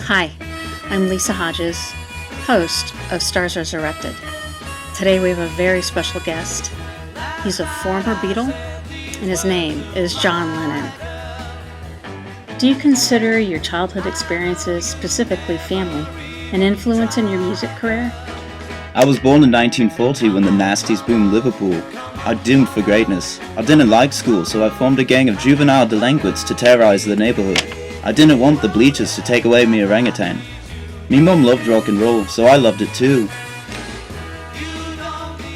Hi, I'm Lisa Hodges, host of Stars Resurrected. Today we have a very special guest. He's a former Beatle, and his name is John Lennon. Do you consider your childhood experiences, specifically family, an influence in your music career? I was born in 1940 when the Nasties boomed Liverpool. I doomed for greatness. I didn't like school, so I formed a gang of juvenile delinquents to terrorize the neighborhood. I didn't want the bleachers to take away me orangutan. Me mum loved rock and roll, so I loved it too.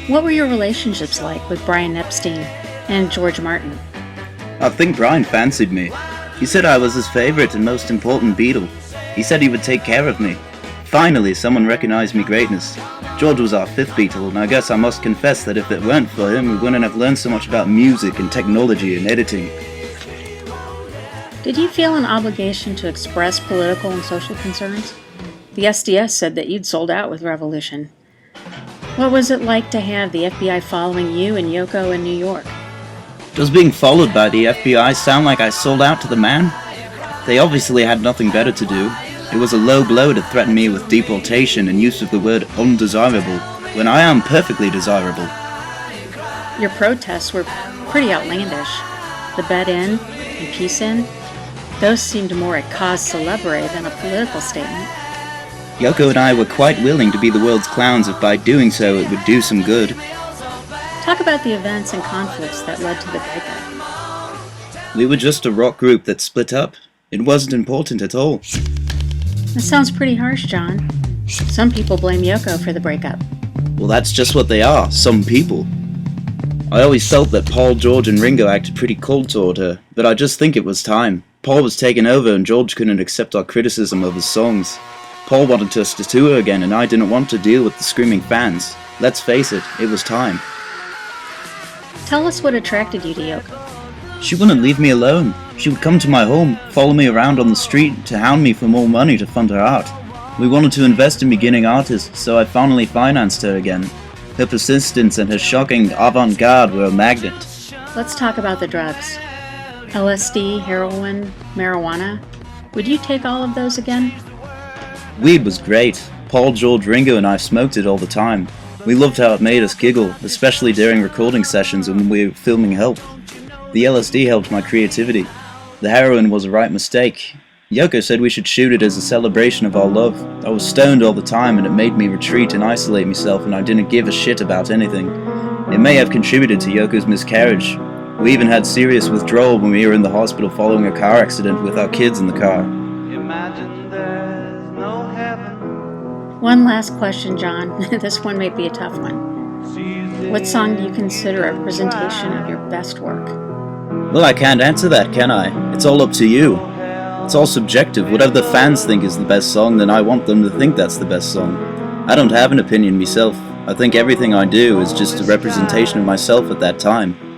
What were your relationships like with Brian Epstein and George Martin? I think Brian fancied me. He said I was his favorite and most important Beatle. He said he would take care of me. Finally, someone recognized me greatness. George was our fifth Beatle, and I guess I must confess that if it weren't for him, we wouldn't have learned so much about music and technology and editing. Did you feel an obligation to express political and social concerns? The SDS said that you'd sold out with Revolution. What was it like to have the FBI following you and Yoko in New York? Does being followed by the FBI sound like I sold out to the man? They obviously had nothing better to do. It was a low blow to threaten me with deportation and use of the word undesirable, when I am perfectly desirable. Your protests were pretty outlandish. The bed-in and peace-in, those seemed more a cause célèbre than a political statement. Yoko and I were quite willing to be the world's clowns if by doing so it would do some good. Talk about the events and conflicts that led to the breakup. We were just a rock group that split up. It wasn't important at all. That sounds pretty harsh, John. Some people blame Yoko for the breakup. Well, that's just what they are, some people. I always felt that Paul, George and Ringo acted pretty cold toward her, but I just think it was time. Paul was taken over and George couldn't accept our criticism of his songs. Paul wanted us to tour again and I didn't want to deal with the screaming fans. Let's face it, it was time. Tell us what attracted you to Yoko. She wouldn't leave me alone. She would come to my home, follow me around on the street to hound me for more money to fund her art. We wanted to invest in beginning artists, so I finally financed her again. Her persistence and her shocking avant-garde were a magnet. Let's talk about the drugs. LSD, heroin, marijuana. Would you take all of those again? Weed was great. Paul, George, Ringo and I smoked it all the time. We loved how it made us giggle, especially during recording sessions and when we were filming Help. The LSD helped my creativity. The heroin was a right mistake. Yoko said we should shoot it as a celebration of our love. I was stoned all the time and it made me retreat and isolate myself and I didn't give a shit about anything. It may have contributed to Yoko's miscarriage. We even had serious withdrawal when we were in the hospital following a car accident with our kids in the car. Imagine there's no heaven. One last question, John. This one may be a tough one. What song do you consider a representation of your best work? Well, I can't answer that, can I? It's all up to you. It's all subjective. Whatever the fans think is the best song, then I want them to think that's the best song. I don't have an opinion myself. I think everything I do is just a representation of myself at that time.